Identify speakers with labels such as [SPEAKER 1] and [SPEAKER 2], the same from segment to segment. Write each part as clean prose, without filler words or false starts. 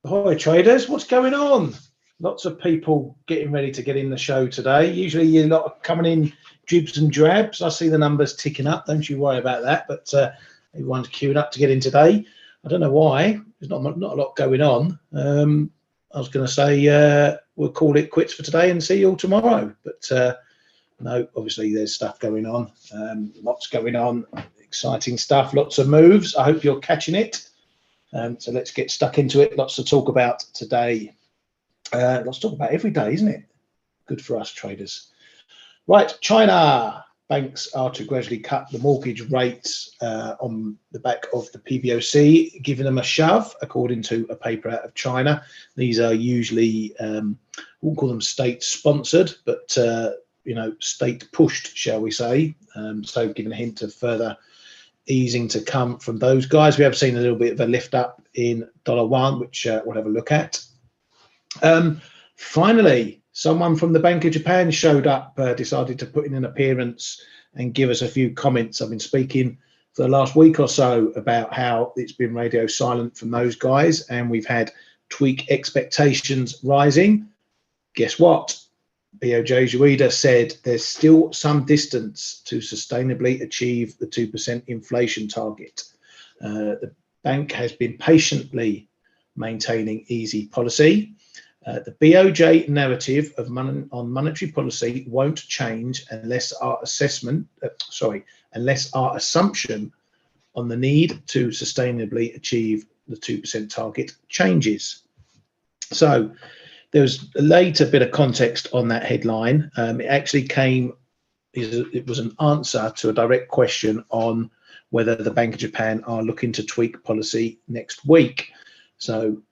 [SPEAKER 1] Hi traders, what's going on? Lots of people getting ready to get in the show today. Usually you're not coming in dribs and drabs. I see the numbers ticking up, don't you worry about that, but everyone's queuing up to get in today. I don't know why, there's not a lot going on. I was going to say we'll call it quits for today and see you all tomorrow, but no, obviously there's stuff going on, lots going on, exciting stuff, lots of moves. I hope you're catching it. So let's get stuck into it. Lots to talk about today. Lots to talk about every day, isn't it? Good for us traders. Right, China. Banks are to gradually cut the mortgage rates on the back of the PBOC, giving them a shove, according to a paper out of China. These are usually, I won't call them state-sponsored, but you know, state-pushed, shall we say. So giving a hint of further easing to come from those guys. We have seen a little bit of a lift up in $1, which we'll have a look at. Finally, someone from the Bank of Japan showed up, decided to put in an appearance and give us a few comments. I've been speaking for the last week or so about how it's been radio silent from those guys, and we've had tweak expectations rising. Guess what? BOJ's Ueda said there's still some distance to sustainably achieve the 2% inflation target. The bank has been patiently maintaining easy policy. The BOJ narrative of on monetary policy won't change unless our assumption on the need to sustainably achieve the 2% target changes. So there's a later bit of context on that headline. It actually it was an answer to a direct question on whether the Bank of Japan are looking to tweak policy next week. So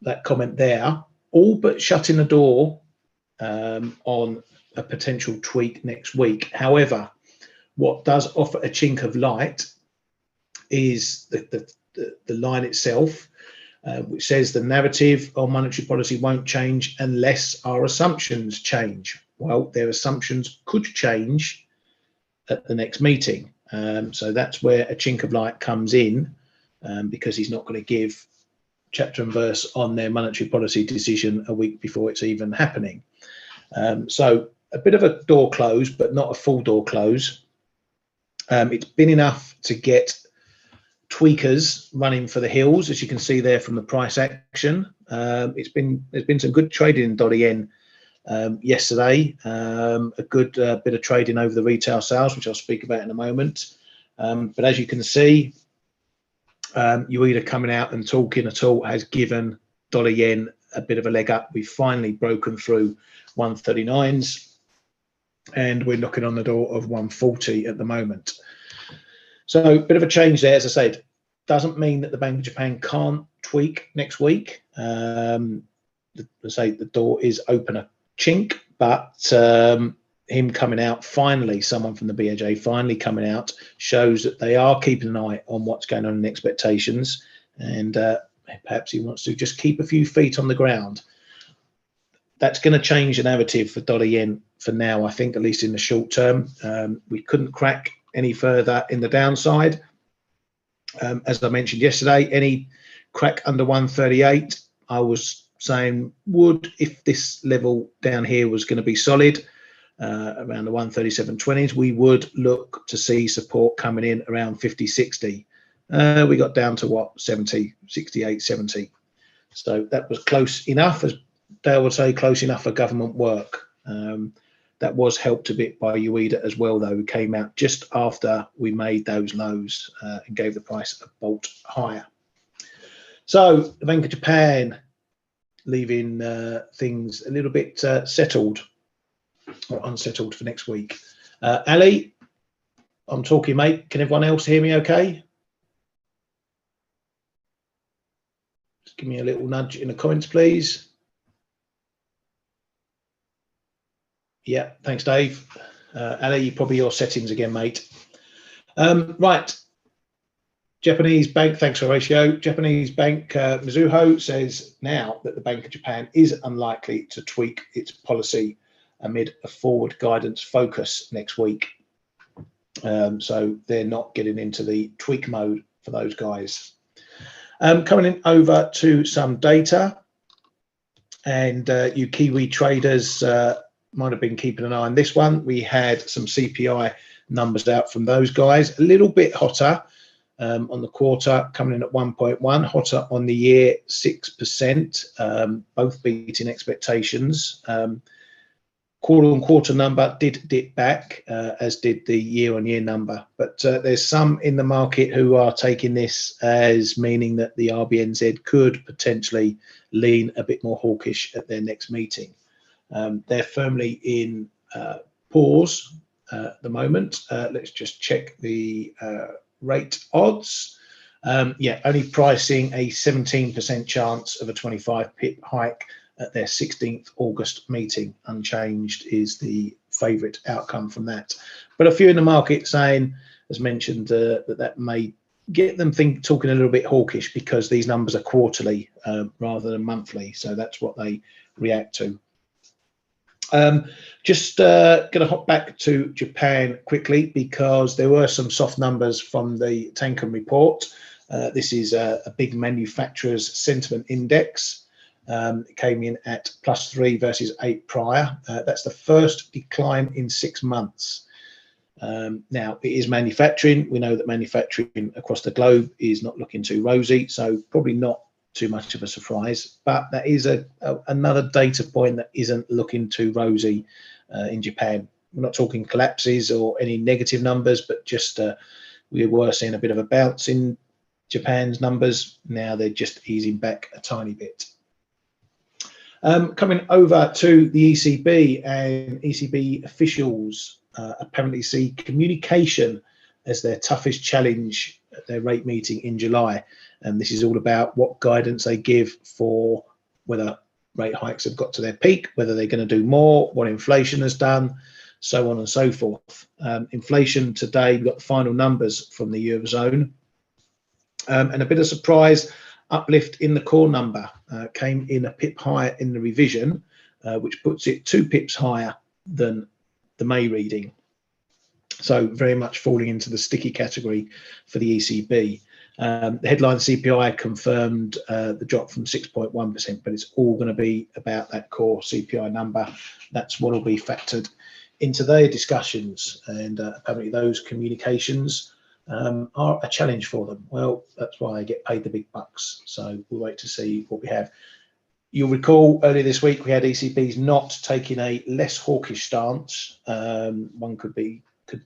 [SPEAKER 1] that comment there, all but shutting the door on a potential tweak next week. However, what does offer a chink of light is the line itself, which says the narrative on monetary policy won't change unless our assumptions change. Well, their assumptions could change at the next meeting. So that's where a chink of light comes in, because he's not going to give chapter and verse on their monetary policy decision a week before it's even happening. So a bit of a door close, but not a full door close. It's been enough to get tweakers running for the hills, as you can see there from the price action. There's been some good trading in dollar yen yesterday, a good bit of trading over the retail sales, which I'll speak about in a moment. But as you can see, Ueda coming out and talking at all has given dollar yen a bit of a leg up. We've finally broken through 139s and we're knocking on the door of 140 at the moment. So a bit of a change there. As I said, doesn't mean that the Bank of Japan can't tweak next week. The door is open a chink, but him coming out finally, someone from the BOJ finally coming out, shows that they are keeping an eye on what's going on in expectations, and perhaps he wants to just keep a few feet on the ground. That's going to change the narrative for dollar yen for now, I think, at least in the short term. We couldn't crack any further in the downside. As I mentioned yesterday, any crack under 138, I was saying would, if this level down here was going to be solid, around the 137.20s, we would look to see support coming in around 50.60. We got down to what, 70, 68, 70. So that was close enough, as Dale would say, close enough for government work. That was helped a bit by Ueda as well, though, who came out just after we made those lows and gave the price a bolt higher. So the Bank of Japan leaving things a little bit settled or unsettled for next week. Ali, I'm talking, mate. Can everyone else hear me okay? Just give me a little nudge in the comments, please. Yeah, thanks, Dave. Ali, probably your settings again, mate. Right. Japanese bank, thanks Horatio. Japanese bank Mizuho says now that the Bank of Japan is unlikely to tweak its policy amid a forward guidance focus next week. So they're not getting into the tweak mode for those guys. Coming in over to some data, and you Kiwi traders might have been keeping an eye on this one. We had some CPI numbers out from those guys, a little bit hotter on the quarter, coming in at 1.1, hotter on the year 6%, both beating expectations. Quarter-on-quarter number did dip back, as did the year-on-year number. But there's some in the market who are taking this as meaning that the RBNZ could potentially lean a bit more hawkish at their next meeting. They're firmly in pause at the moment. Let's just check the rate odds. Yeah, only pricing a 17% chance of a 25 pip hike at their 16th August meeting. Unchanged is the favourite outcome from that. But a few in the market saying, as mentioned, that may get them talking a little bit hawkish because these numbers are quarterly rather than monthly. So that's what they react to. Just going to hop back to Japan quickly because there were some soft numbers from the Tankan report. This is a big manufacturer's sentiment index. It came in at +3 versus 8 prior. That's the first decline in 6 months. Now, it is manufacturing. We know that manufacturing across the globe is not looking too rosy, so probably not too much of a surprise. But that is another data point that isn't looking too rosy in Japan. We're not talking collapses or any negative numbers, but just we were seeing a bit of a bounce in Japan's numbers. Now they're just easing back a tiny bit. Coming over to the ECB, and ECB officials apparently see communication as their toughest challenge at their rate meeting in July. And this is all about what guidance they give for whether rate hikes have got to their peak, whether they're going to do more, what inflation has done, so on and so forth. Inflation today, we've got the final numbers from the Eurozone. And a bit of surprise, uplift in the core number came in a pip higher in the revision, which puts it 2 pips higher than the May reading. So very much falling into the sticky category for the ECB. The headline CPI confirmed the drop from 6.1%, but it's all going to be about that core CPI number. That's what will be factored into their discussions, and apparently those communications are a challenge for them. Well, that's why they get paid the big bucks. So we'll wait to see what we have. You'll recall earlier this week we had ECBs not taking a less hawkish stance. One could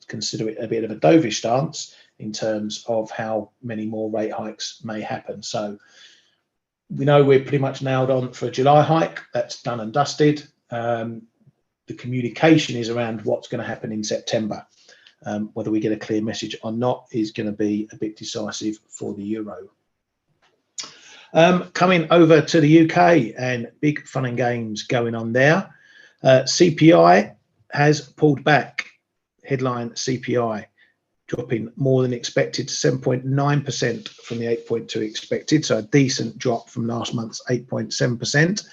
[SPEAKER 1] consider it a bit of a dovish stance in terms of how many more rate hikes may happen. So we know we're pretty much nailed on for a July hike. That's done and dusted. The communication is around what's going to happen in September. Whether we get a clear message or not is going to be a bit decisive for the euro. Coming over to the UK, and big fun and games going on there. CPI has pulled back. Headline CPI dropping more than expected to 7.9% from the 8.2 expected, so a decent drop from last month's 8.7%.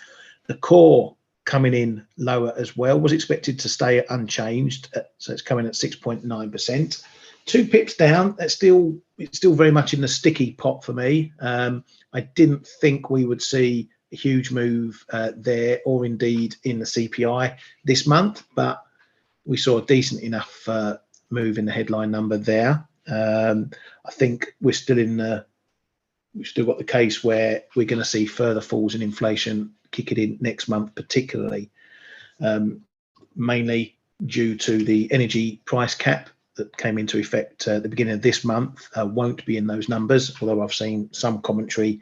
[SPEAKER 1] The core coming in lower as well, was expected to stay unchanged, so it's coming at 6.9%. 2 pips down. It's still very much in the sticky pot for me. I didn't think we would see a huge move there, or indeed in the CPI this month, but we saw a decent enough move in the headline number there. I think we've still got the case where we're going to see further falls in inflation kicking in next month, particularly mainly due to the energy price cap that came into effect at the beginning of this month. Won't be in those numbers, although I've seen some commentary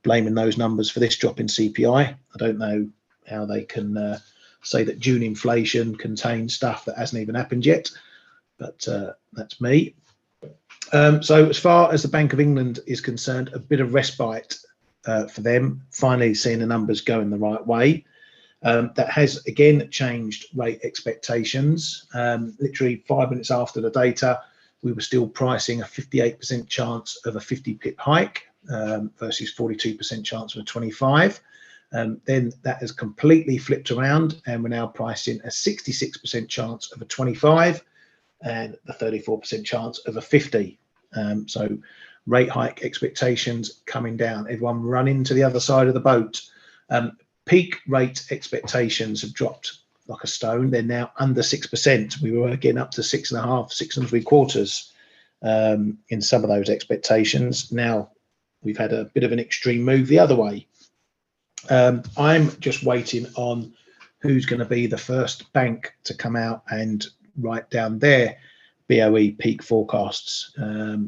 [SPEAKER 1] blaming those numbers for this drop in CPI. I don't know how they can say that June inflation contains stuff that hasn't even happened yet, but that's me. So as far as the Bank of England is concerned, a bit of respite for them, finally seeing the numbers going the right way. That has again changed rate expectations. Literally 5 minutes after the data, we were still pricing a 58% chance of a 50 pip hike versus 42% chance of a 25. Then that has completely flipped around, and we're now pricing a 66% chance of a 25 and the 34% chance of a 50. So rate hike expectations coming down. Everyone running to the other side of the boat. Peak rate expectations have dropped like a stone. They're now under 6%. We were getting up to 6.5%, 6.75% in some of those expectations. Now we've had a bit of an extreme move the other way. I'm just waiting on who's going to be the first bank to come out and write down their BOE peak forecasts.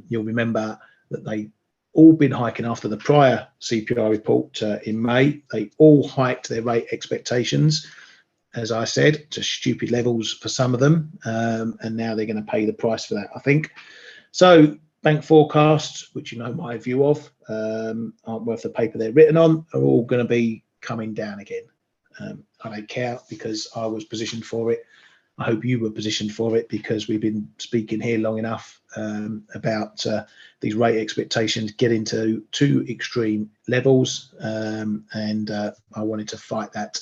[SPEAKER 1] You'll remember that they all been hiking after the prior CPI report in May. They all hiked their rate expectations, as I said, to stupid levels for some of them, and now they're going to pay the price for that, I think. So bank forecasts, which you know my view of, aren't worth the paper they're written on, are all going to be coming down again. I don't care because I was positioned for it. I hope you were positioned for it because we've been speaking here long enough about these rate expectations getting to two extreme levels, and I wanted to fight that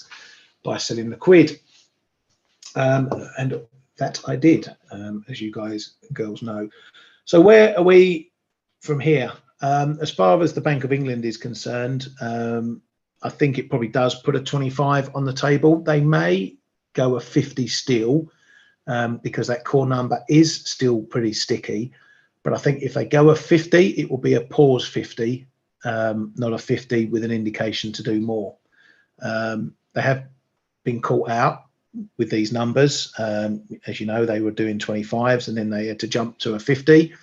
[SPEAKER 1] by selling the quid, and that I did, as you guys and girls know. So where are we from here? As far as the Bank of England is concerned, I think it probably does put a 25 on the table. They may go a 50 still, because that core number is still pretty sticky. But I think if they go a 50, it will be a pause 50, not a 50 with an indication to do more. They have been caught out with these numbers. As you know, they were doing 25s and then they had to jump to a 50.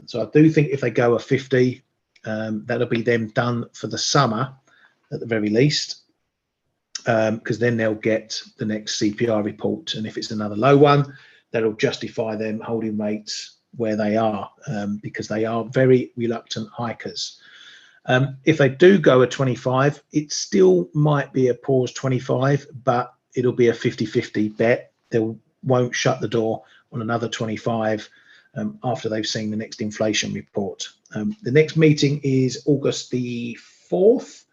[SPEAKER 1] So I do think if they go a 50, that'll be them done for the summer at the very least, because then they'll get the next CPI report. And if it's another low one, that'll justify them holding rates where they are, because they are very reluctant hikers. If they do go a 25, it still might be a pause 25, but it'll be a 50-50 bet. They won't shut the door on another 25 after they've seen the next inflation report. The next meeting is August the 4th,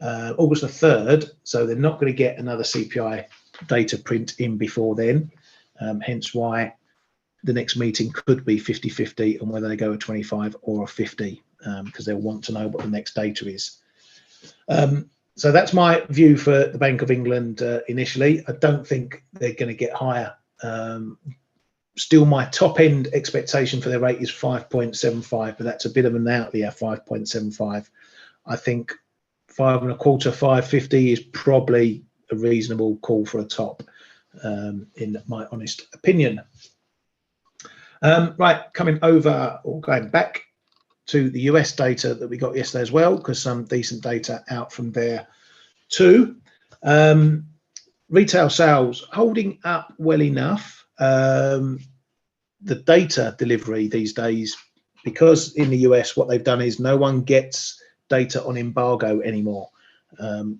[SPEAKER 1] August the 3rd, so they're not going to get another CPI data print in before then, hence why the next meeting could be 50-50 on whether they go a 25 or a 50, because they'll want to know what the next data is. So that's my view for the Bank of England initially. I don't think they're going to get higher. Still, my top end expectation for their rate is 5.75, but that's a bit of an outlier, 5.75. I think 5.25, 5.50 is probably a reasonable call for a top, in my honest opinion. Right, coming over or going back to the US data that we got yesterday as well, because some decent data out from there too. Retail sales holding up well enough. The data delivery these days, because in the US what they've done is no one gets data on embargo anymore.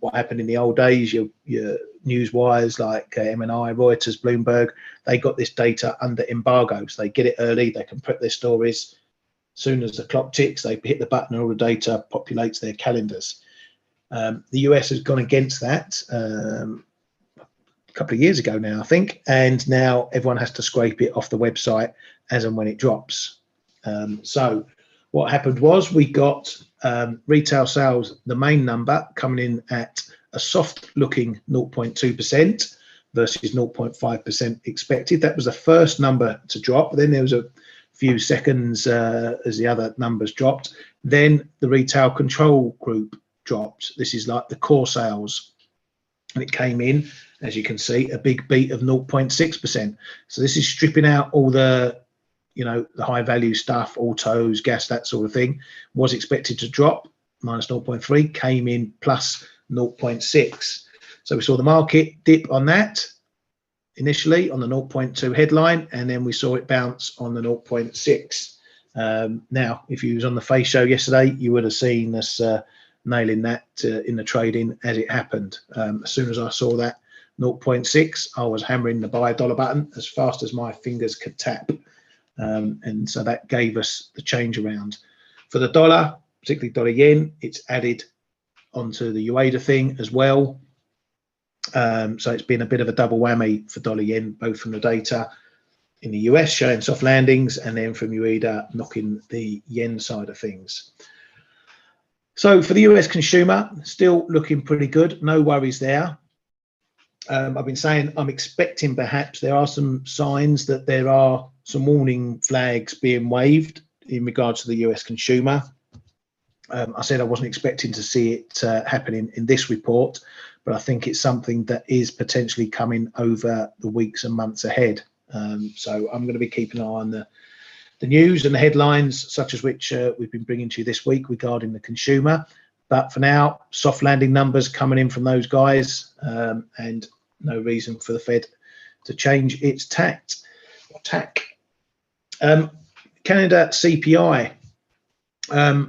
[SPEAKER 1] What happened in the old days, your news wires like MNI, Reuters, Bloomberg, they got this data under embargo, so they get it early, they can prep their stories. As soon as the clock ticks, they hit the button and all the data populates their calendars. The US has gone against that a couple of years ago now, I think, and now everyone has to scrape it off the website as and when it drops. So what happened was we got retail sales, the main number, coming in at a soft looking 0.2% versus 0.5% expected. That was the first number to drop. Then there was a few seconds as the other numbers dropped. Then the retail control group dropped. This is like the core sales, and it came in, as you can see, a big beat of 0.6%. So this is stripping out all the, the high value stuff, autos, gas, that sort of thing. Was expected to drop minus 0.3, came in plus 0.6. So we saw the market dip on that initially on the 0.2 headline, and then we saw it bounce on the 0.6. Now, if you was on the F.A.C.E show yesterday, you would have seen us nailing that in the trading as it happened. As soon as I saw that 0.6, I was hammering the buy dollar button as fast as my fingers could tap. And so that gave us the change around. For the dollar, particularly dollar yen, it's added onto the UADA thing as well. So it's been a bit of a double whammy for dollar yen, both from the data in the US showing soft landings, and then from UEDA knocking the yen side of things. So for the US consumer, still looking pretty good. No worries there. I've been saying I'm expecting perhaps there are some signs that there are some warning flags being waved in regards to the US consumer. I said I wasn't expecting to see it happening in this report, but I think it's something that is potentially coming over the weeks and months ahead. So I'm going to be keeping an eye on the news and the headlines, such as which we've been bringing to you this week regarding the consumer. But for now, soft landing numbers coming in from those guys, and no reason for the Fed to change its tack. Canada CPI.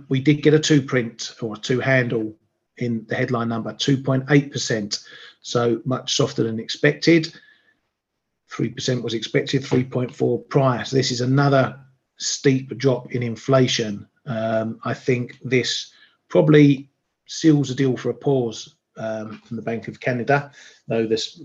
[SPEAKER 1] We did get a 2-print or a 2-handle in the headline number, 2.8%, so much softer than expected. 3% was expected, 3.4 prior. So this is another steep drop in inflation. I think this probably seals the deal for a pause from the Bank of Canada, though there's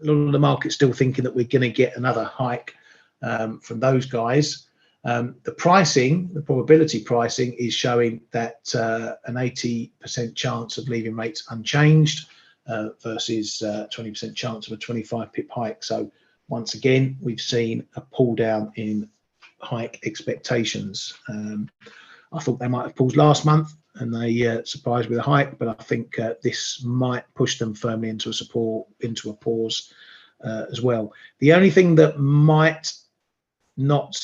[SPEAKER 1] a lot of the market still thinking that we're going to get another hike from those guys. The pricing, the probability pricing, is showing that an 80% chance of leaving rates unchanged versus 20% chance of a 25 pip hike. So once again, we've seen a pull down in hike expectations. I thought they might have paused last month and they surprised with a hike, but I think this might push them firmly into a pause as well. The only thing that might not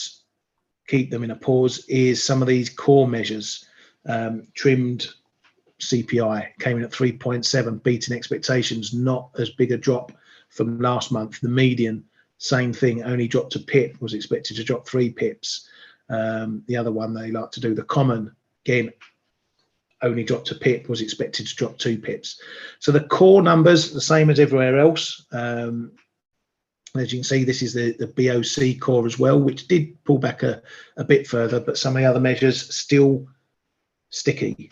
[SPEAKER 1] keep them in a pause is some of these core measures. Trimmed CPI came in at 3.7, beating expectations, not as big a drop from last month. The median, same thing, only dropped a pip, was expected to drop 3 pips. The other one they like to do, the common, again, only dropped a pip, was expected to drop 2 pips. So the core numbers, the same as everywhere else. As you can see, this is the BOC core as well, which did pull back a bit further, but some of the other measures still sticky.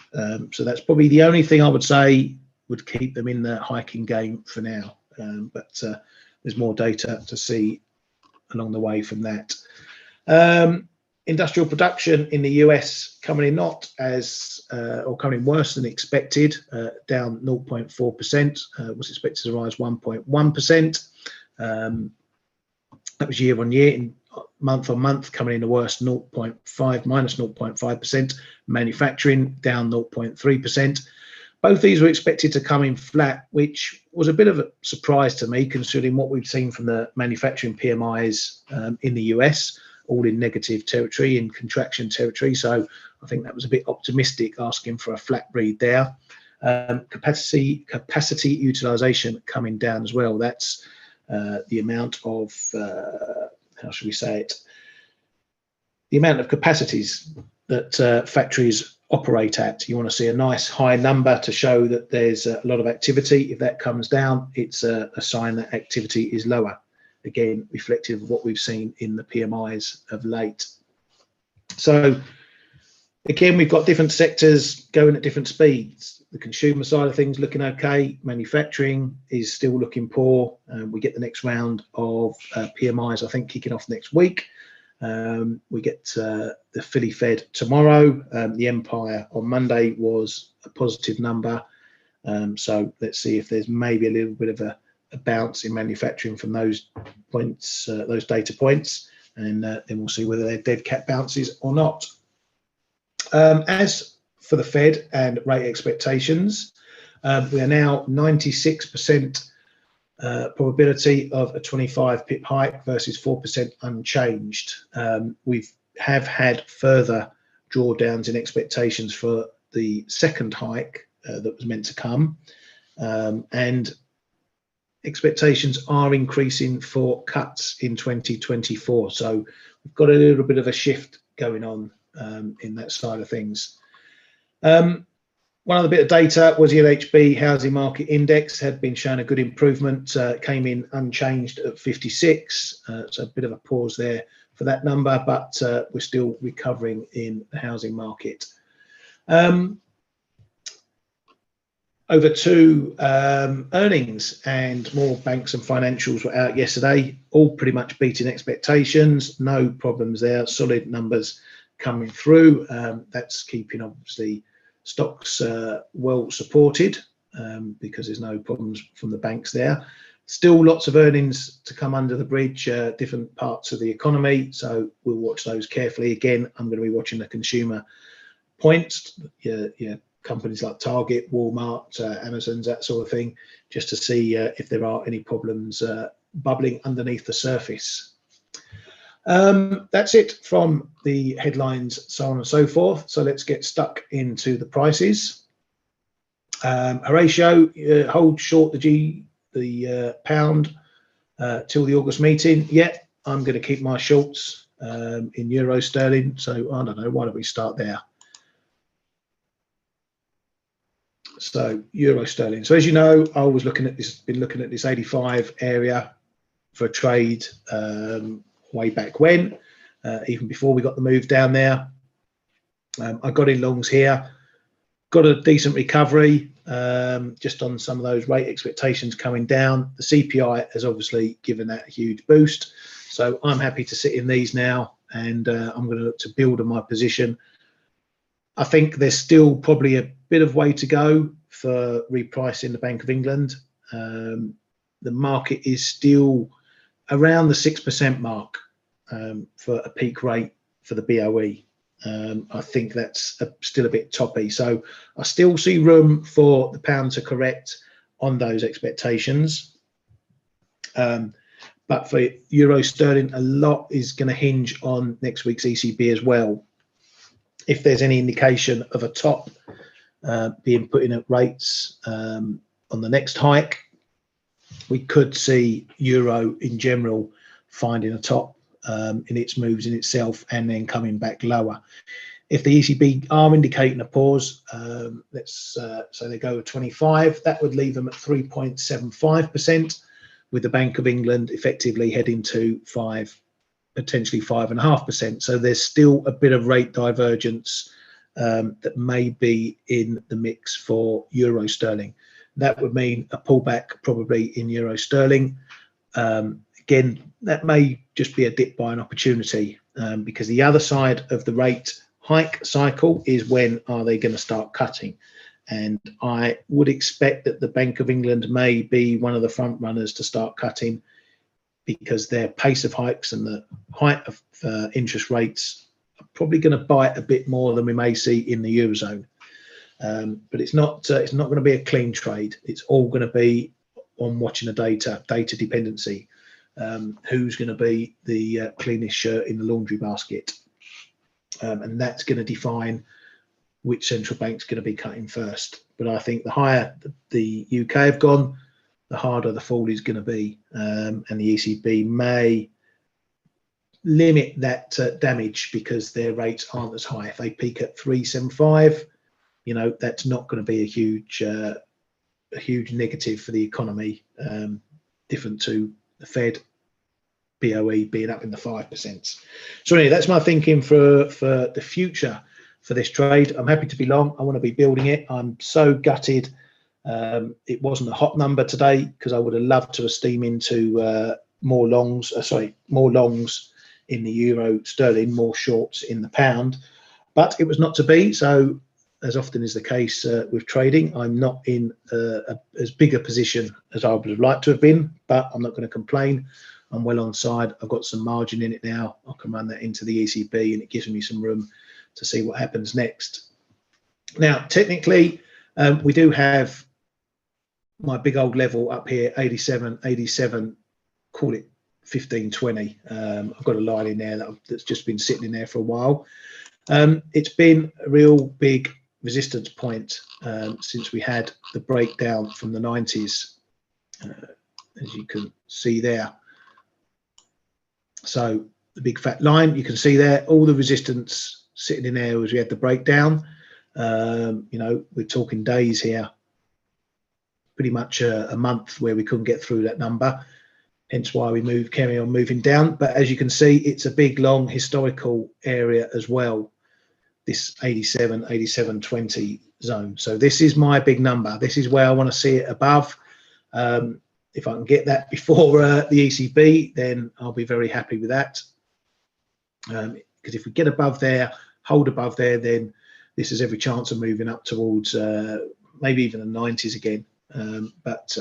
[SPEAKER 1] So that's probably the only thing I would say would keep them in the hiking game for now. But there's more data to see along the way from that. Industrial production in the US coming in not as, or coming in worse than expected, down 0.4%, was expected to rise 1.1%. That was year on year. In month on month, coming in the worst, minus 0.5%. Manufacturing down 0.3%. Both these were expected to come in flat, which was a bit of a surprise to me, considering what we've seen from the manufacturing PMIs in the US, all in negative territory, in contraction territory. So I think that was a bit optimistic, asking for a flat read there. Capacity utilization coming down as well. That's the amount of, how should we say it? The amount of capacities that factories operate at. You want to see a nice high number to show that there's a lot of activity. If that comes down, it's a sign that activity is lower. Again, reflective of what we've seen in the PMIs of late. So again, we've got different sectors going at different speeds. The consumer side of things looking okay. Manufacturing is still looking poor. We get the next round of PMIs, I think, kicking off next week. We get the Philly Fed tomorrow. The Empire on Monday was a positive number. So let's see if there's maybe a little bit of a bounce in manufacturing from those points, those data points, and then we'll see whether they're dead cat bounces or not. As for the Fed and rate expectations, we are now 96% probability of a 25 pip hike versus 4% unchanged. We have had further drawdowns in expectations for the second hike that was meant to come, and expectations are increasing for cuts in 2024. So we've got a little bit of a shift going on in that side of things. One other bit of data was the LHB Housing Market Index had been showing a good improvement, came in unchanged at 56. So a bit of a pause there for that number, but we're still recovering in the housing market. Over to earnings, and more banks and financials were out yesterday, all pretty much beating expectations. No problems there, solid numbers coming through. That's keeping obviously stocks well supported because there's no problems from the banks there. Still lots of earnings to come under the bridge, different parts of the economy, so we'll watch those carefully. Again, I'm going to be watching the consumer points, companies like Target, Walmart, Amazon's, that sort of thing, just to see if there are any problems bubbling underneath the surface. That's it from the headlines, so on and so forth. So let's get stuck into the prices. Horatio, hold short the pound till the August meeting. Yeah, I'm going to keep my shorts in euro sterling. So I don't know, why don't we start there? So euro sterling. So as you know, I was looking at this, been looking at this 85 area for a trade way back when, even before we got the move down there. I got in longs here, got a decent recovery just on some of those rate expectations coming down. The CPI has obviously given that a huge boost. So I'm happy to sit in these now, and I'm going to look to build on my position. I think there's still probably a bit of way to go for repricing the Bank of England. The market is still around the 6% mark for a peak rate for the BOE. I think that's still a bit toppy. So I still see room for the pound to correct on those expectations. But for euro sterling, a lot is going to hinge on next week's ECB as well. If there's any indication of a top being put in at rates on the next hike, we could see euro in general finding a top in its moves in itself and then coming back lower. If the ECB are indicating a pause, let's say they go with 25, that would leave them at 3.75%, with the Bank of England effectively heading to 5, potentially 5.5%. So there's still a bit of rate divergence that may be in the mix for euro sterling. That would mean a pullback probably in euro sterling. Again, that may just be a dip by an opportunity because the other side of the rate hike cycle is when are they going to start cutting. And I would expect that the Bank of England may be one of the front runners to start cutting, because their pace of hikes and the height of interest rates are probably going to bite a bit more than we may see in the Eurozone. But it's not going to be a clean trade. It's all going to be on watching the data dependency. Who's going to be the cleanest shirt in the laundry basket? And that's going to define which central bank's going to be cutting first. But I think the higher the UK have gone, the harder the fall is going to be, and the ECB may limit that damage because their rates aren't as high. If they peak at 3.75, you know, that's not going to be a huge negative for the economy, different to the Fed BOE being up in the 5%. So anyway, that's my thinking for the future for this trade. I'm happy to be long. I want to be building it. I'm so gutted it wasn't a hot number today, because I would have loved to have steam into more longs in the euro sterling, more shorts in the pound, but it was not to be. So as often is the case with trading, I'm not in as big a position as I would have liked to have been, but I'm not going to complain. I'm well on side. I've got some margin in it now. I can run that into the ECB, and it gives me some room to see what happens next. Now, technically, we do have my big old level up here, 87, call it 15.20. I've got a line in there that's just been sitting in there for a while. It's been a real big resistance point since we had the breakdown from the 90s, as you can see there. So the big fat line, you can see there, all the resistance sitting in there as we had the breakdown. You know, we're talking days here, pretty much a month where we couldn't get through that number, hence why we carry on moving down. But as you can see, it's a big long historical area as well. this 87, 87.20 zone. So this is my big number. This is where I want to see it above. If I can get that before the ECB, then I'll be very happy with that. Because if we get above there, hold above there, then this is every chance of moving up towards maybe even the 90s again. But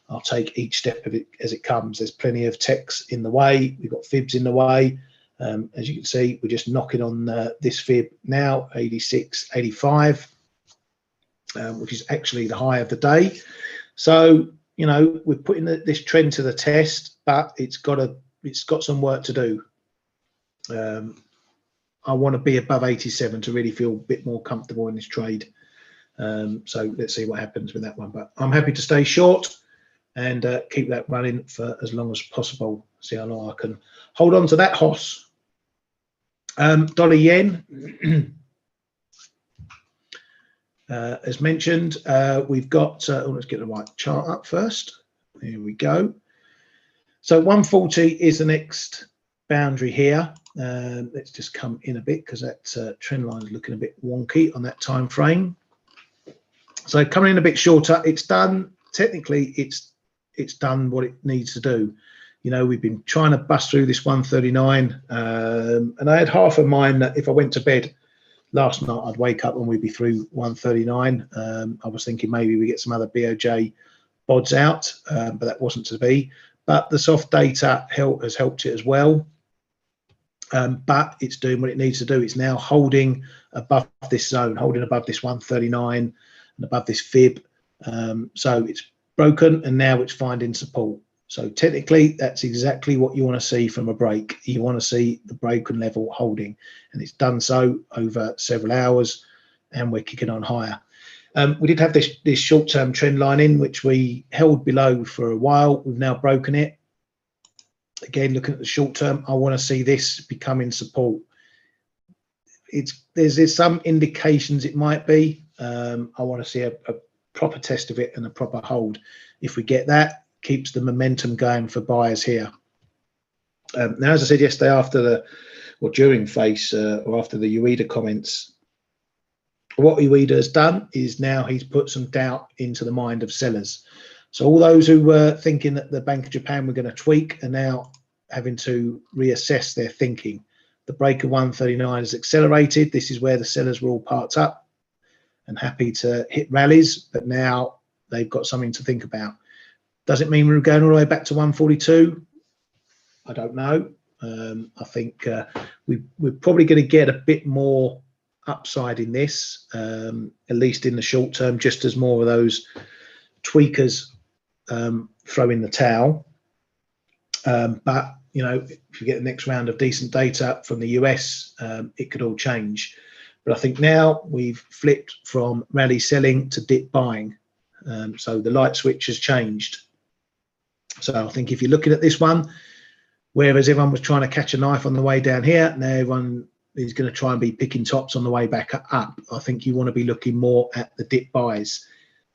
[SPEAKER 1] I'll take each step of it as it comes. There's plenty of techs in the way. We've got fibs in the way. As you can see, we're just knocking on this fib now, 86.85, which is actually the high of the day. So, you know, we're putting this trend to the test, but it's got some work to do. I want to be above 87 to really feel a bit more comfortable in this trade. So let's see what happens with that one. But I'm happy to stay short and keep that running for as long as possible. See how long I can hold on to that horse. Dollar yen. As mentioned, we've got, let's get the right chart up first. Here we go. So 140 is the next boundary here. Let's just come in a bit because that trend line is looking a bit wonky on that time frame. So coming in a bit shorter, it's done. Technically, it's done what it needs to do. You know, we've been trying to bust through this 139, and I had half of mine that if I went to bed last night, I'd wake up and we'd be through 139. I was thinking maybe we get some other BOJ bods out, but that wasn't to be. But the soft data has helped it as well. But it's doing what it needs to do. It's now holding above this zone, holding above this 139 and above this fib. So it's broken and now it's finding support. So technically, that's exactly what you want to see from a break. You want to see the broken level holding, and it's done so over several hours, and we're kicking on higher. We did have this short-term trend line in, which we held below for a while. We've now broken it. Again, looking at the short term, I want to see this becoming support. There's some indications it might be. I want to see a proper test of it and a proper hold. If we get that, keeps the momentum going for buyers here. Now, as I said yesterday, during F.A.C.E. or after the Ueda comments, what Ueda has done is now he's put some doubt into the mind of sellers. So all those who were thinking that the Bank of Japan were going to tweak are now having to reassess their thinking. The break of 139 has accelerated. This is where the sellers were all parked up and happy to hit rallies, but now they've got something to think about. Does it mean we're going all the way back to 142? I don't know. I think we're probably going to get a bit more upside in this, at least in the short term, just as more of those tweakers throw in the towel. But, you know, if you get the next round of decent data from the US, it could all change. But I think now we've flipped from rally selling to dip buying. So the light switch has changed. So I think if you're looking at this one, whereas everyone was trying to catch a knife on the way down here, now everyone is going to try and be picking tops on the way back up. I think you want to be looking more at the dip buys.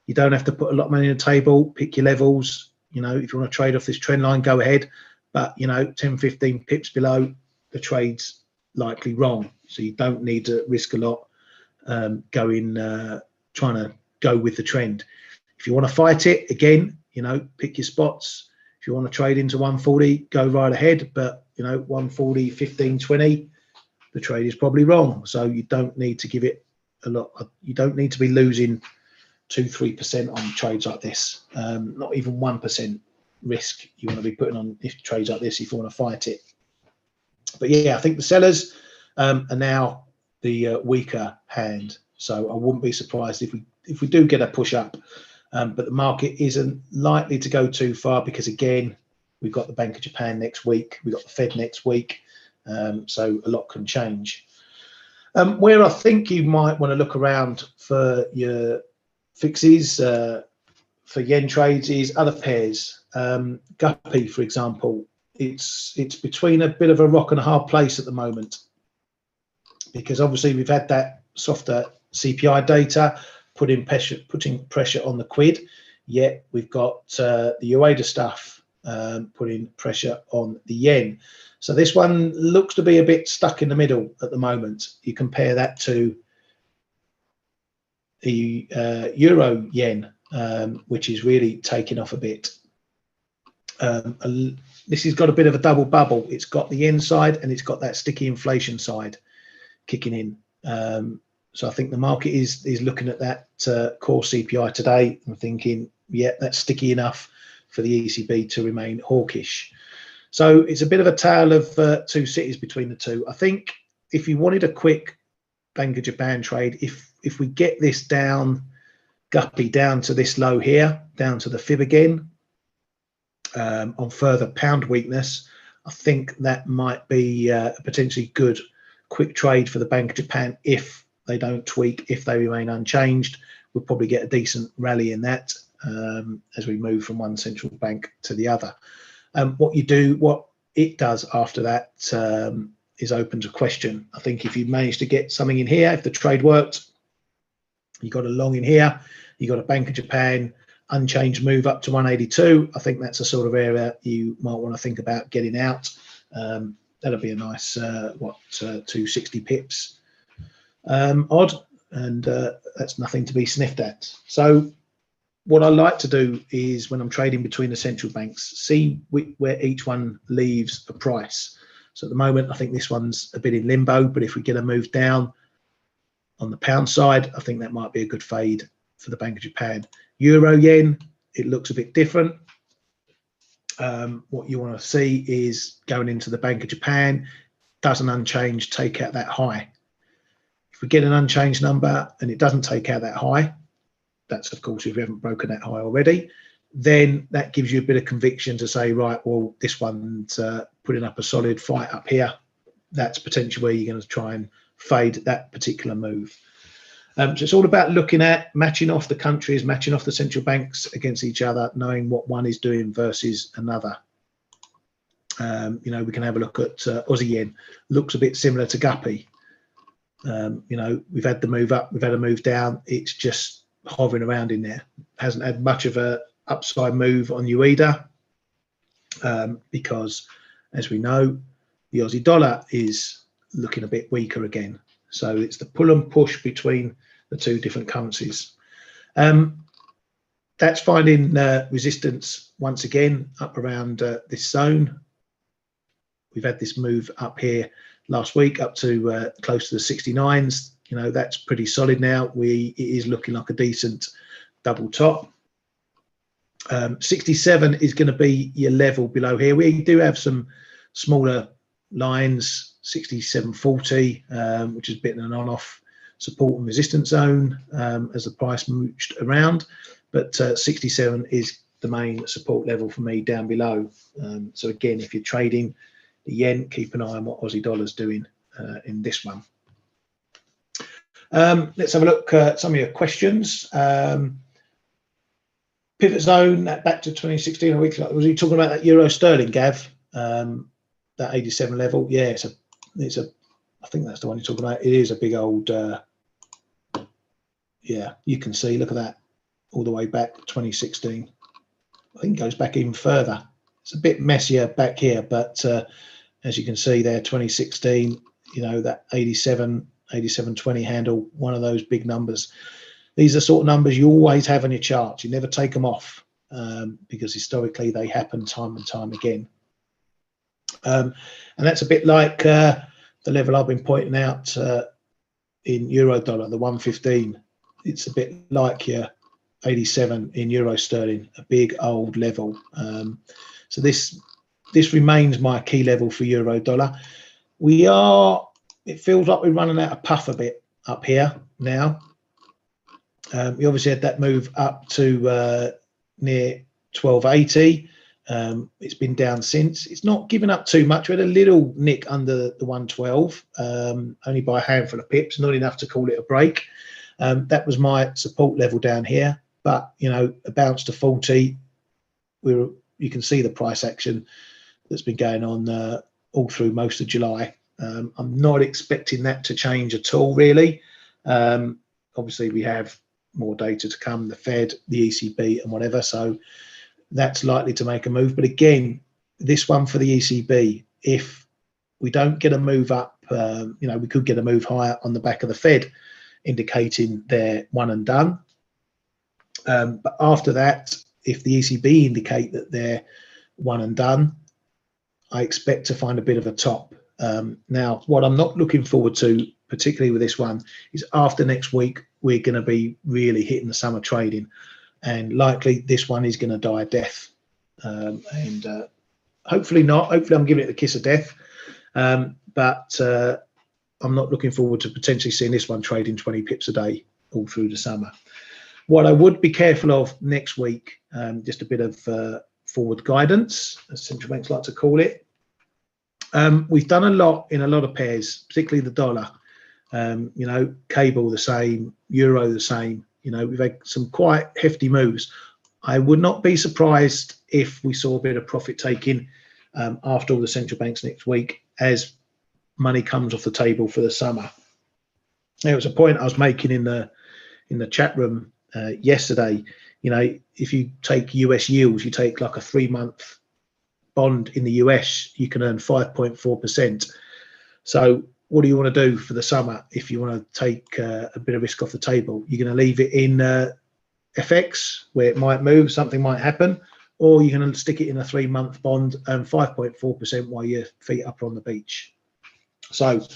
[SPEAKER 1] You don't have to put a lot of money on the table, pick your levels. You know, if you want to trade off this trend line, go ahead. But, you know, 10, 15 pips below, the trade's likely wrong. So you don't need to risk a lot trying to go with the trend. If you want to fight it, again, you know, pick your spots. If you want to trade into 140, go right ahead. But, you know, 140, 15, 20, the trade is probably wrong. So you don't need to give it a lot. You don't need to be losing 2-3% on trades like this. Not even 1% risk you want to be putting on if trades like this if you want to fight it. But yeah, I think the sellers are now the weaker hand. So I wouldn't be surprised if we do get a push up. But the market isn't likely to go too far because, again, we've got the Bank of Japan next week. We've got the Fed next week. So a lot can change. Where I think you might want to look around for your fixes for yen trades is other pairs. Guppy, for example, it's between a bit of a rock and a hard place at the moment because obviously we've had that softer CPI data putting pressure on the quid, yet we've got the Ueda stuff putting pressure on the yen. So this one looks to be a bit stuck in the middle at the moment. You compare that to the euro yen, which is really taking off a bit. This has got a bit of a double bubble. It's got the yen side and it's got that sticky inflation side kicking in. So I think the market is looking at that core CPI today and thinking, yeah, that's sticky enough for the ECB to remain hawkish. So it's a bit of a tale of two cities between the two. I think if you wanted a quick Bank of Japan trade, if we get this down, guppy, down to this low here, down to the fib again, on further pound weakness, I think that might be a potentially good quick trade for the Bank of Japan. If they don't tweak, if they remain unchanged, we'll probably get a decent rally in that as we move from one central bank to the other. What it does after that is open to question. I think if you manage to get something in here, if the trade worked, you got a long in here, you got a Bank of Japan unchanged move up to 182. I think that's a sort of area you might want to think about getting out. That'll be a nice 260 pips odd, and that's nothing to be sniffed at. So what I like to do is, when I'm trading between the central banks, see where each one leaves a price. So at the moment, I think this one's a bit in limbo, but if we get a move down on the pound side, I think that might be a good fade for the Bank of Japan. Euro yen, it looks a bit different. What you want to see is going into the Bank of Japan, doesn't unchanged, take out that high. If we get an unchanged number and it doesn't take out that high, that's of course if we haven't broken that high already, then that gives you a bit of conviction to say, right, well, this one's putting up a solid fight up here. That's potentially where you're going to try and fade that particular move. So it's all about looking at matching off the countries, matching off the central banks against each other, knowing what one is doing versus another. You know, we can have a look at Aussie yen. Looks a bit similar to guppy. You know, we've had the move up, we've had a move down. It's just hovering around in there. Hasn't had much of a upside move on you either, because as we know, the Aussie dollar is looking a bit weaker again. So it's the pull and push between the two different currencies. That's finding resistance once again up around this zone. We've had this move up here last week up to close to the 69s. You know, that's pretty solid now. It is looking like a decent double top. 67 is going to be your level below here. We do have some smaller lines, 67.40, which is a bit of an on-off support and resistance zone as the price moved around. But 67 is the main support level for me down below. So again, if you're trading the yen, keep an eye on what Aussie dollar's doing in this one. Let's have a look at some of your questions. Pivot zone, that back to 2016 a week. Was you talking about that euro sterling, Gav? That 87 level? Yeah, it's a. I think that's the one you're talking about. It is a big old. Yeah, you can see. Look at that, all the way back 2016. I think it goes back even further. It's a bit messier back here, but as you can see there, 2016. You know, that 87.20 handle, one of those big numbers. These are sort of numbers you always have on your charts. You never take them off because historically they happen time and time again. And that's a bit like the level I've been pointing out in euro dollar, the 115. It's a bit like your 87 in euro sterling, a big old level. So this remains my key level for euro dollar. It feels like we're running out of puff a bit up here now. We obviously had that move up to near 1280. It's been down since. It's not given up too much. We had a little nick under the 112, only by a handful of pips, not enough to call it a break. That was my support level down here. But, you know, a bounce to 40, you can see the price action that's been going on all through most of July. I'm not expecting that to change at all, really. Obviously, we have more data to come, the Fed, the ECB, and whatever. So that's likely to make a move. But again, this one for the ECB, if we don't get a move up, we could get a move higher on the back of the Fed, indicating they're one and done. But after that, if the ECB indicate that they're one and done, I expect to find a bit of a top. Now, what I'm not looking forward to, particularly with this one, is after next week, we're going to be really hitting the summer trading, and likely this one is going to die a death. And hopefully not. Hopefully I'm giving it the kiss of death. But I'm not looking forward to potentially seeing this one trading 20 pips a day all through the summer. What I would be careful of next week, just a bit of forward guidance, as central banks like to call it. We've done a lot in a lot of pairs, particularly the dollar. Cable the same, euro the same. We've had some quite hefty moves. I would not be surprised if we saw a bit of profit taking after all the central banks next week, as money comes off the table for the summer. There was a point I was making in the chat room yesterday. If you take US yields, you take like a 3-month bond in the US, you can earn 5.4%. So what do you want to do for the summer if you want to take a bit of risk off the table? You're going to leave it in FX, where it might move, something might happen, or you're going to stick it in a 3-month bond and 5.4% while your feet up on the beach. So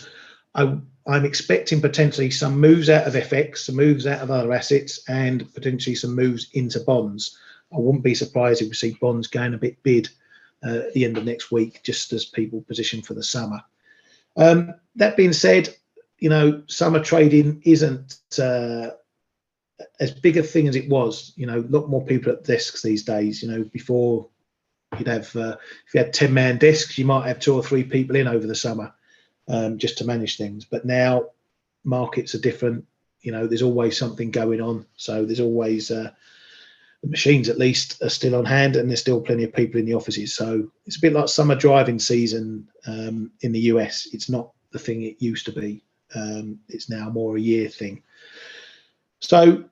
[SPEAKER 1] I'm expecting potentially some moves out of FX, some moves out of other assets, and potentially some moves into bonds. I wouldn't be surprised if we see bonds going a bit bid at the end of next week, just as people position for the summer. That being said, summer trading isn't as big a thing as it was. A lot more people at desks these days. Before you'd have, if you had 10-man desks, you might have 2 or 3 people in over the summer just to manage things. But now markets are different. There's always something going on. So there's always the machines, at least, are still on hand, and there's still plenty of people in the offices. So it's a bit like summer driving season in the US. It's not the thing it used to be. It's now more a year thing. So,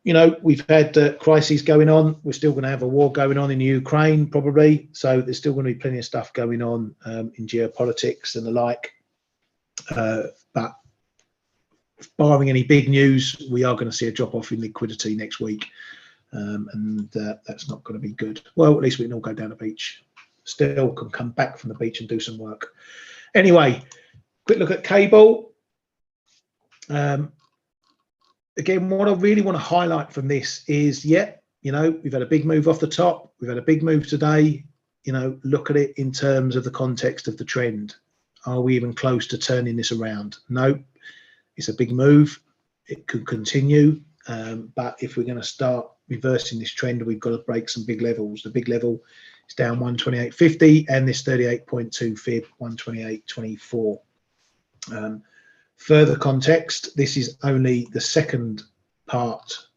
[SPEAKER 1] we've had crises going on. We're still going to have a war going on in Ukraine, probably. So there's still going to be plenty of stuff going on in geopolitics and the like. But barring any big news, we are going to see a drop-off in liquidity next week. And that's not going to be good. Well, at least we can all go down the beach. Still can come back from the beach and do some work. Anyway, quick look at cable. Again, what I really want to highlight from this is, we've had a big move off the top. We've had a big move today. Look at it in terms of the context of the trend. Are we even close to turning this around? No, it's a big move. It could continue. But if we're going to start reversing this trend, we've got to break some big levels. The big level is down 128.50 and this 38.2 fib 128.24. Further context, this is only the second part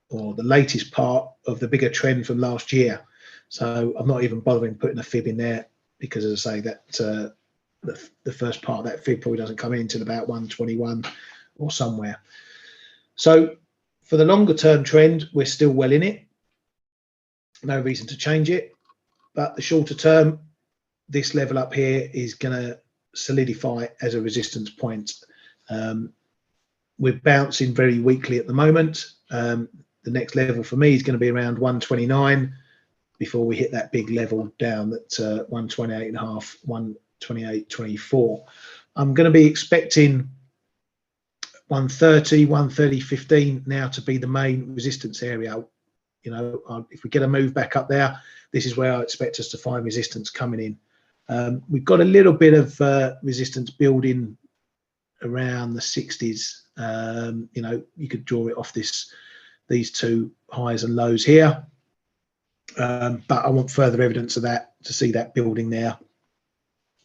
[SPEAKER 1] or the latest part of the bigger trend from last year. So I'm not even bothering putting a fib in there because, as I say, that the first part of that fib probably doesn't come in until about 121 or somewhere. So for the longer term trend, we're still well in it. No reason to change it. But the shorter term, this level up here is going to solidify as a resistance point. We're bouncing very weakly at the moment. The next level for me is going to be around 129 before we hit that big level down at 128.5, 128.24. I'm going to be expecting 130, 130.15 now to be the main resistance area. If we get a move back up there, this is where I expect us to find resistance coming in. We've got a little bit of resistance building around the 60s. You could draw it off these two highs and lows here. But I want further evidence of that to see that building there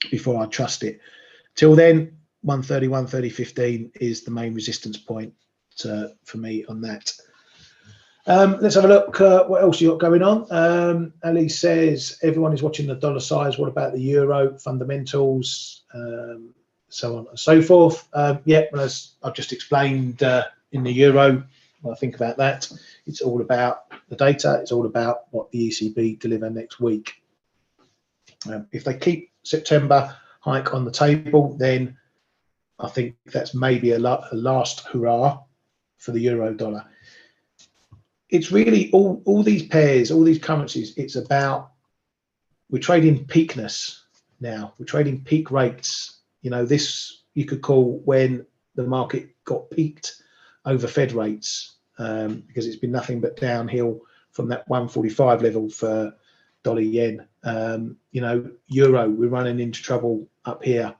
[SPEAKER 1] before I trust it. Till then, 130, 130.15 is the main resistance point for me on that. Let's have a look. What else you got going on? Ali says everyone is watching the dollar size. What about the euro fundamentals, so on and so forth? Well, as I've just explained in the euro, when I think about that, it's all about the data. It's all about what the ECB deliver next week. If they keep September hike on the table, then I think that's maybe a last hurrah for the euro dollar. It's really all these pairs, all these currencies, it's about, we're trading peakness now. We're trading peak rates. You know, this you could call when the market got peaked over Fed rates, because it's been nothing but downhill from that 145 level for dollar yen. You know, euro, we're running into trouble up here.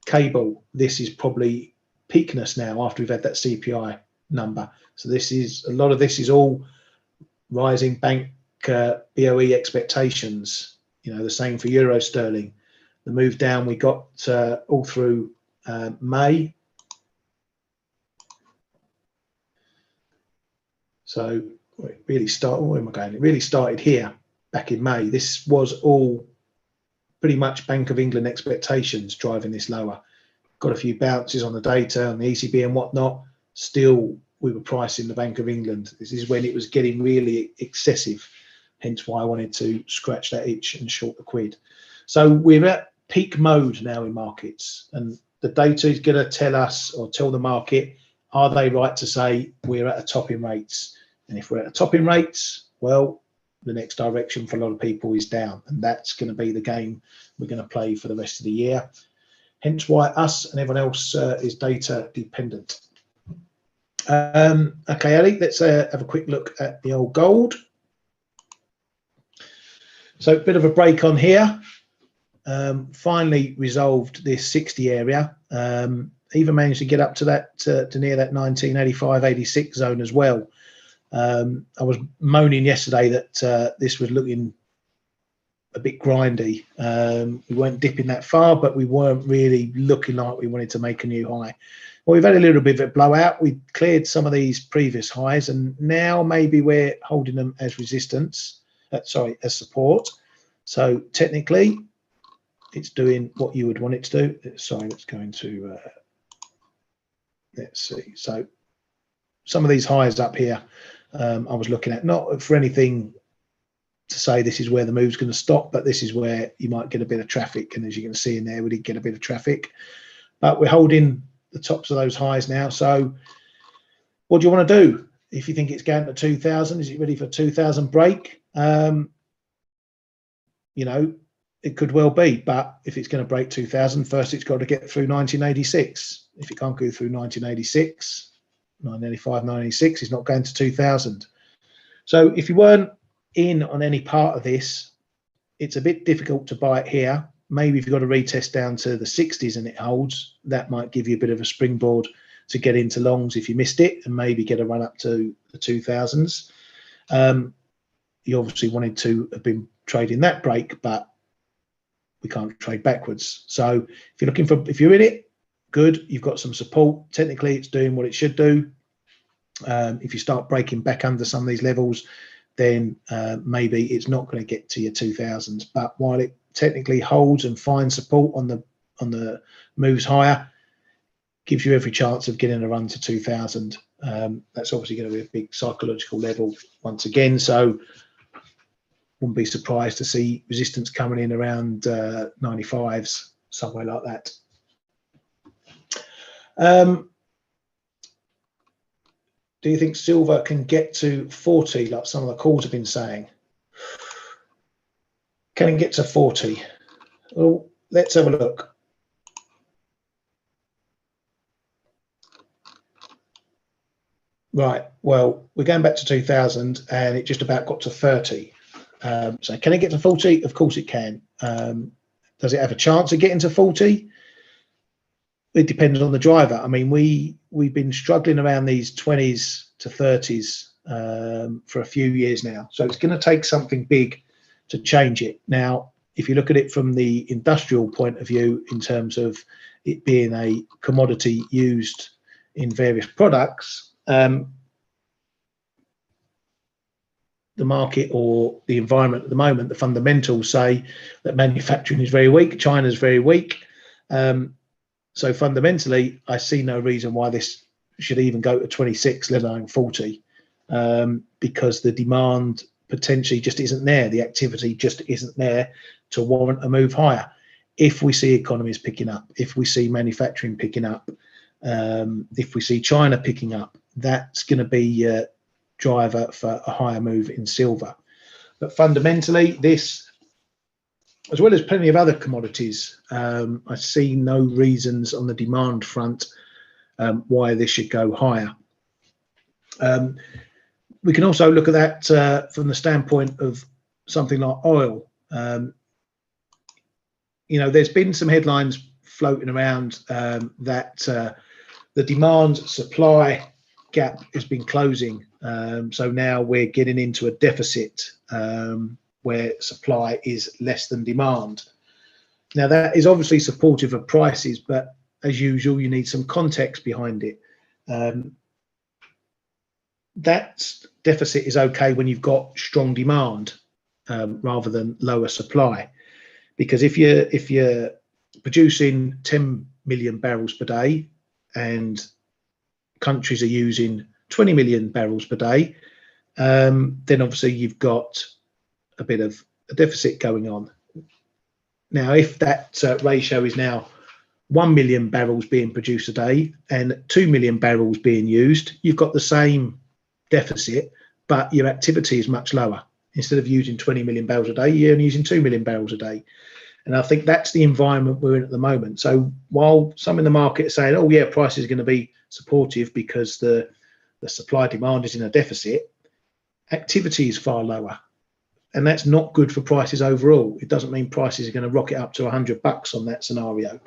[SPEAKER 1] Cable, this is probably peakness now after we've had that CPI number. So this is, a lot of this is all rising bank BOE expectations. You know, the same for euro sterling. The move down we got all through May. So it really started, where am I going? It really started here back in May. This was all pretty much Bank of England expectations driving this lower. Got a few bounces on the data, on the ECB and whatnot. Still, we were pricing the Bank of England. This is when it was getting really excessive. Hence why I wanted to scratch that itch and short the quid. So we're at peak mode now in markets, and the data is going to tell us, or tell the market, are they right to say we're at a top in rates? And if we're at a top in rates, well, the next direction for a lot of people is down, and that's going to be the game we're going to play for the rest of the year. Hence why us and everyone else is data dependent. Okay, Ali, let's have a quick look at the old gold. So a bit of a break on here. Finally resolved this 60 area. Even managed to get up to that to near that 1985-86 zone as well. I was moaning yesterday that this was looking a bit grindy. We weren't dipping that far, but we weren't really looking like we wanted to make a new high. Well, we've had a little bit of a blowout. We cleared some of these previous highs, and now maybe we're holding them as resistance. As support. So technically, it's doing what you would want it to do. Sorry, let's go into. Let's see. So some of these highs up here, I was looking at, not for anything to say this is where the move's going to stop, but this is where you might get a bit of traffic. And as you can see in there, we did get a bit of traffic, but we're holding the tops of those highs now. So what do you want to do? If you think it's going to 2000, is it ready for 2000 break? You know, it could well be, but if it's going to break 2000, first it's got to get through 1986. If it can't go through 1986, 1985, 1986, it's not going to 2000. So if you weren't in on any part of this, it's a bit difficult to buy it here. Maybe if you've got a retest down to the 60s and it holds, that might give you a bit of a springboard to get into longs if you missed it, and maybe get a run up to the 2000s. You obviously wanted to have been trading that break, but we can't trade backwards. So if you're looking for, if you're in it, good, you've got some support. Technically, it's doing what it should do. If you start breaking back under some of these levels, then maybe it's not going to get to your 2000s. But while it technically holds and finds support on the moves higher, gives you every chance of getting a run to 2000. That's obviously going to be a big psychological level once again. So wouldn't be surprised to see resistance coming in around 95s, somewhere like that. Do you think silver can get to 40, like some of the calls have been saying? Can it get to 40? Well, let's have a look. Right, well, we're going back to 2000 and it just about got to 30. So can it get to 40? Of course it can. Does it have a chance of getting to 40? It depends on the driver. I mean, we've been struggling around these 20s to 30s for a few years now. So it's going to take something big to change it. Now, if you look at it from the industrial point of view, in terms of it being a commodity used in various products, the market or the environment at the moment, the fundamentals say that manufacturing is very weak, China's very weak. So fundamentally, I see no reason why this should even go to 26, let alone 40. because the demand potentially just isn't there. The activity just isn't there to warrant a move higher. If we see economies picking up, if we see manufacturing picking up, if we see China picking up, that's going to be a driver for a higher move in silver. But fundamentally, this, as well as plenty of other commodities, I see no reasons on the demand front why this should go higher. We can also look at that from the standpoint of something like oil. You know, there's been some headlines floating around that the demand supply gap has been closing. So now we're getting into a deficit where supply is less than demand. Now that is obviously supportive of prices, but as usual, you need some context behind it. That deficit is okay when you've got strong demand rather than lower supply, because if you're producing 10 million barrels per day and countries are using 20 million barrels per day, then obviously you've got a bit of a deficit going on. Now, if that ratio is now 1 million barrels being produced a day and 2 million barrels being used, you've got the same deficit, but your activity is much lower. Instead of using 20 million barrels a day, you're only using 2 million barrels a day. And I think that's the environment we're in at the moment. So while some in the market are saying, oh yeah, prices are going to be supportive because the supply demand is in a deficit, activity is far lower. And that's not good for prices overall. It doesn't mean prices are going to rocket up to $100 on that scenario,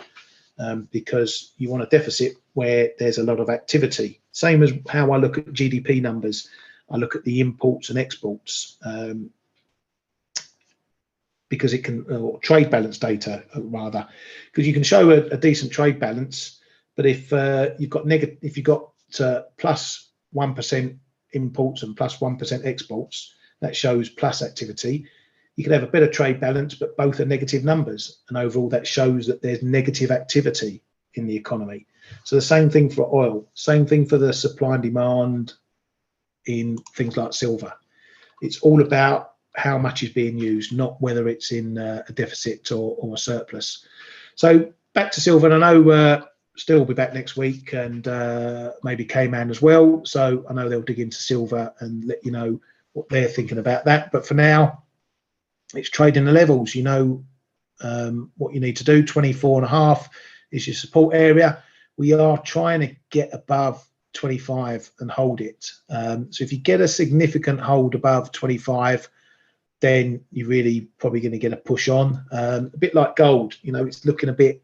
[SPEAKER 1] because you want a deficit where there's a lot of activity. Same as how I look at GDP numbers. I look at the imports and exports, because it can, or trade balance data rather, because you can show a decent trade balance, but if you've got negative, if you've got plus 1% imports and plus 1% exports, that shows plus activity. You can have a better trade balance, but both are negative numbers, and overall that shows that there's negative activity in the economy. So the same thing for oil, same thing for the supply and demand in things like silver. It's all about how much is being used, not whether it's in a deficit or a surplus. So back to silver, and I know Still will be back next week, and maybe Cayman as well. So I know they'll dig into silver and let you know what they're thinking about that. But for now, it's trading the levels. You know what you need to do. 24.5 is your support area. We are trying to get above 25 and hold it. So if you get a significant hold above 25, then you're really probably going to get a push on. A bit like gold, you know, it's looking a bit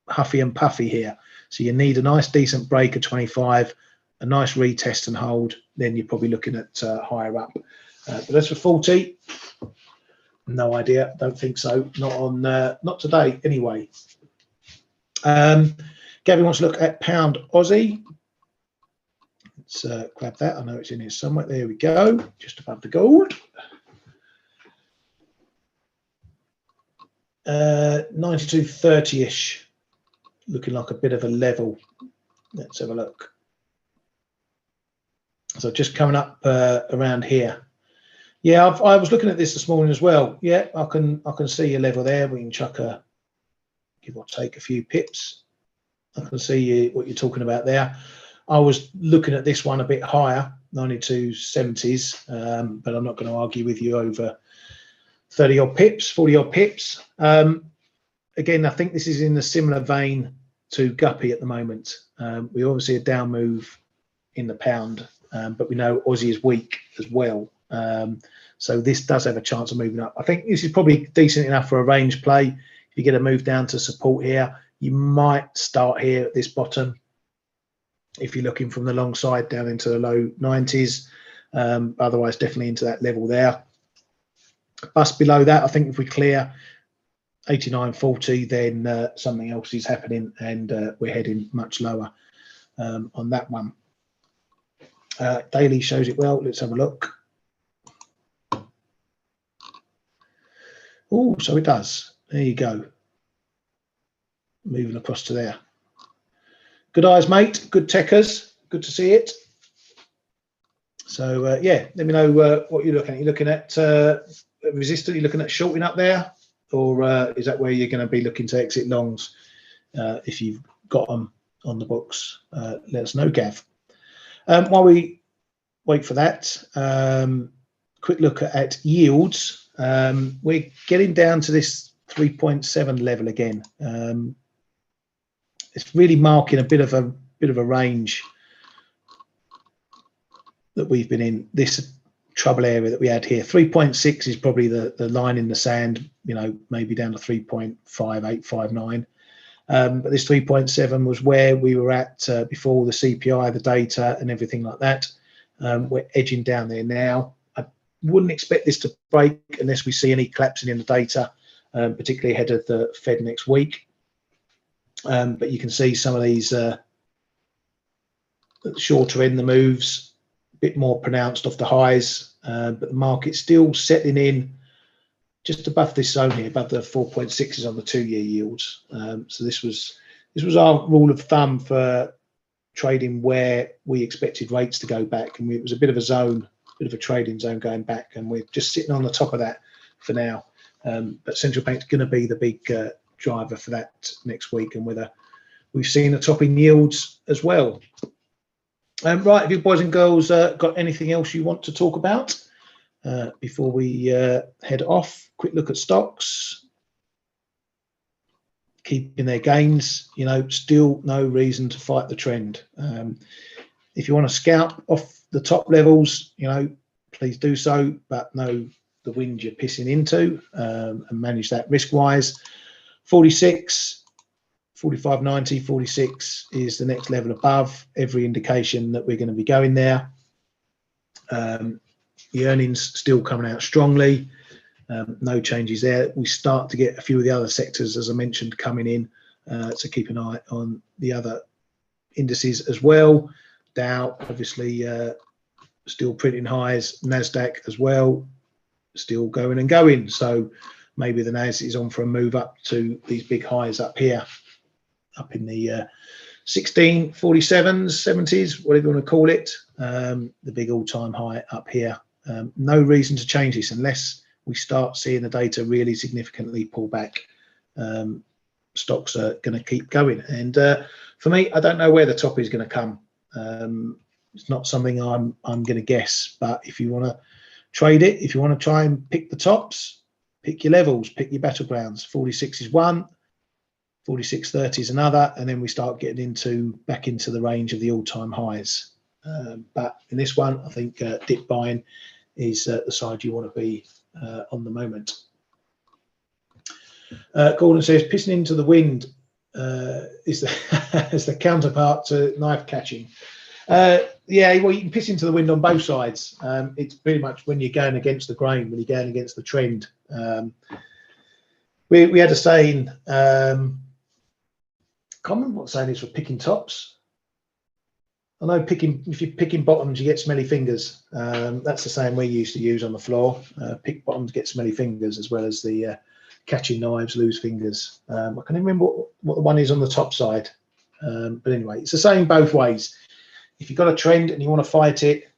[SPEAKER 1] huffy and puffy here. So you need a nice decent break of 25, a nice retest and hold, then you're probably looking at higher up. But as for 40, no idea, don't think so. Not on, not today anyway. Gavin wants to look at pound Aussie. Let's grab that. I know it's in here somewhere. There we go, just above the gold. 92.30-ish, looking like a bit of a level. Let's have a look. So just coming up around here. Yeah, I was looking at this morning as well. Yeah, I can see a level there. We can chuck a, give or take a few pips. I can see what you're talking about there. I was looking at this one a bit higher, 92.70s, but I'm not going to argue with you over 30 odd pips, 40 odd pips. Again, I think this is in a similar vein to Guppy at the moment. We obviously a down move in the pound, but we know Aussie is weak as well. So this does have a chance of moving up. I think this is probably decent enough for a range play. If you get a move down to support here, you might start here at this bottom. If you're looking from the long side down into the low 90s, otherwise definitely into that level there. Bust below that, I think if we clear 89.40, then something else is happening, and we're heading much lower on that one. Daily shows it well. Let's have a look. Oh, so it does. There you go. Moving across to there. Good eyes, mate. Good techers. Good to see it. So yeah, let me know what you're looking at. You're looking at resistance. You're looking at shorting up there, or is that where you're going to be looking to exit longs if you've got them on the books? Let us know, Gav. While we wait for that, quick look at yields. We're getting down to this 3.7 level again. It's really marking a bit of a range that we've been in. This trouble area that we had here, 3.6 is probably the line in the sand, you know, maybe down to 3.5859. But this 3.7 was where we were at before the CPI, the data and everything like that. We're edging down there now. I wouldn't expect this to break unless we see any collapsing in the data, particularly ahead of the Fed next week. But you can see some of these shorter end the moves, a bit more pronounced off the highs, but the market's still settling in just above this zone here, above the 4.6s on the 2-year yields. So this was our rule of thumb for trading where we expected rates to go back, and it was a bit of a zone, bit of a trading zone going back, and we're just sitting on the top of that for now. But central bank's going to be the big driver for that next week, and whether we've seen a top in yields as well. Right, if you boys and girls got anything else you want to talk about before we head off? Quick look at stocks. Keeping their gains, you know, still no reason to fight the trend. If you want to scalp off the top levels, you know, please do so, but know the wind you're pissing into and manage that risk wise. 46, 45.90, 46 is the next level above. Every indication that we're going to be going there. The earnings still coming out strongly. No changes there. We start to get a few of the other sectors, as I mentioned, coming in. So keep an eye on the other indices as well. Dow, obviously, still printing highs. NASDAQ as well, still going and going. So maybe the NAS is on for a move up to these big highs up here, up in the 1647s, 70s, whatever you want to call it. The big all-time high up here. No reason to change this unless we start seeing the data really significantly pull back. Stocks are going to keep going. And for me, I don't know where the top is going to come. It's not something I'm going to guess. But if you want to trade it, if you want to try and pick the tops, pick your levels, pick your battlegrounds. 46 is one, 46.30 is another, and then we start getting back into the range of the all-time highs. But in this one, I think dip buying is the side you want to be on the moment. Gordon says pissing into the wind is the counterpart to knife catching. Yeah, well, you can piss into the wind on both sides. It's pretty much when you're going against the grain, when you're going against the trend. We had a saying, can't remember what saying is for picking tops. I know if you're picking bottoms, you get smelly fingers. That's the same we used to use on the floor. Pick bottoms, get smelly fingers, as well as the catching knives, lose fingers. I can't remember what the one is on the top side. But anyway, it's the same both ways. If you've got a trend and you want to fight it,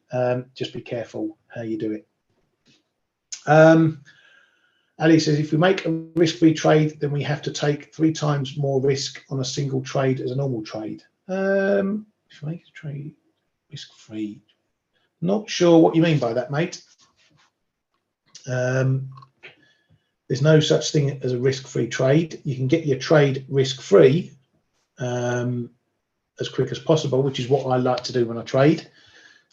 [SPEAKER 1] just be careful how you do it. Ali says, if we make a risk-free trade, then we have to take 3 times more risk on a single trade as a normal trade. If I make a trade risk-free, not sure what you mean by that, mate. There's no such thing as a risk-free trade. You can get your trade risk-free as quick as possible, which is what I like to do when I trade.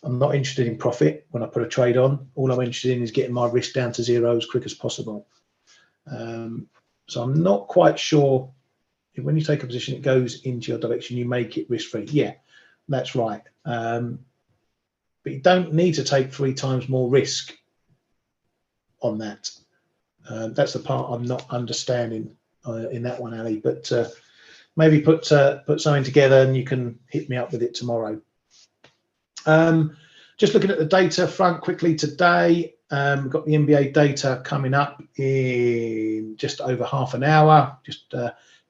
[SPEAKER 1] I'm not interested in profit when I put a trade on. All I'm interested in is getting my risk down to zero as quick as possible. So I'm not quite sure if when you take a position, it goes into your direction, you make it risk-free. Yeah, that's right. But you don't need to take 3 times more risk on that. That's the part I'm not understanding in that one, Ali. But maybe put something together and you can hit me up with it tomorrow. Just looking at the data front quickly today, we've got the NBA data coming up in just over half an hour. Just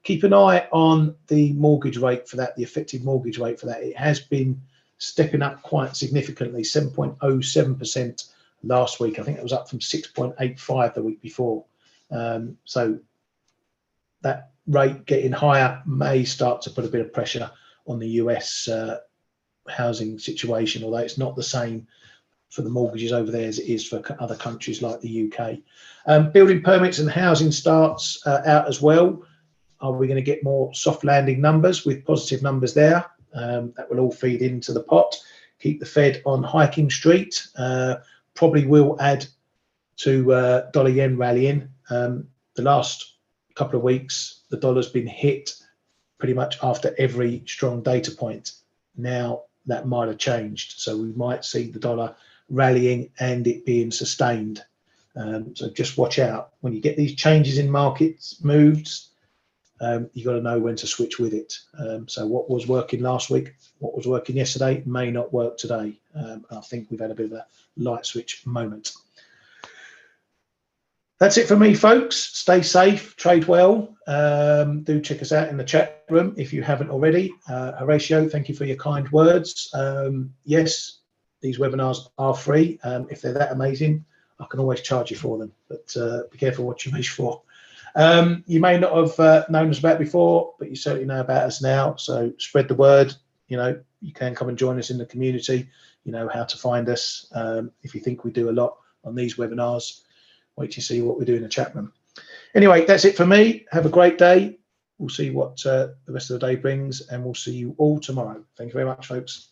[SPEAKER 1] keep an eye on the mortgage rate for that, the effective mortgage rate for that. It has been stepping up quite significantly, 7.07% last week. I think it was up from 6.85 the week before. So that rate getting higher may start to put a bit of pressure on the US housing situation, although it's not the same for the mortgages over there as it is for other countries like the UK. Building permits and housing starts out as well. Are we going to get more soft landing numbers with positive numbers there? That will all feed into the pot. Keep the Fed on hiking street. Probably will add to dollar yen rallying. The last couple of weeks, the dollar's been hit pretty much after every strong data point. Now that might have changed, so we might see the dollar rallying and it being sustained. So just watch out when you get these changes in markets moves. You got to know when to switch with it. So what was working last week, what was working yesterday, may not work today. I think we've had a bit of a light switch moment. That's it for me, folks. Stay safe, trade well. Do check us out in the chat room if you haven't already. Horatio, thank you for your kind words. Yes, these webinars are free. If they're that amazing, I can always charge you for them, but be careful what you wish for. You may not have known us about before, but you certainly know about us now. So spread the word. You know, you can come and join us in the community. You know how to find us. If you think we do a lot on these webinars, wait to see what we do in the chat room. Anyway, that's it for me. Have a great day. We'll see what the rest of the day brings, and we'll see you all tomorrow. Thank you very much, folks.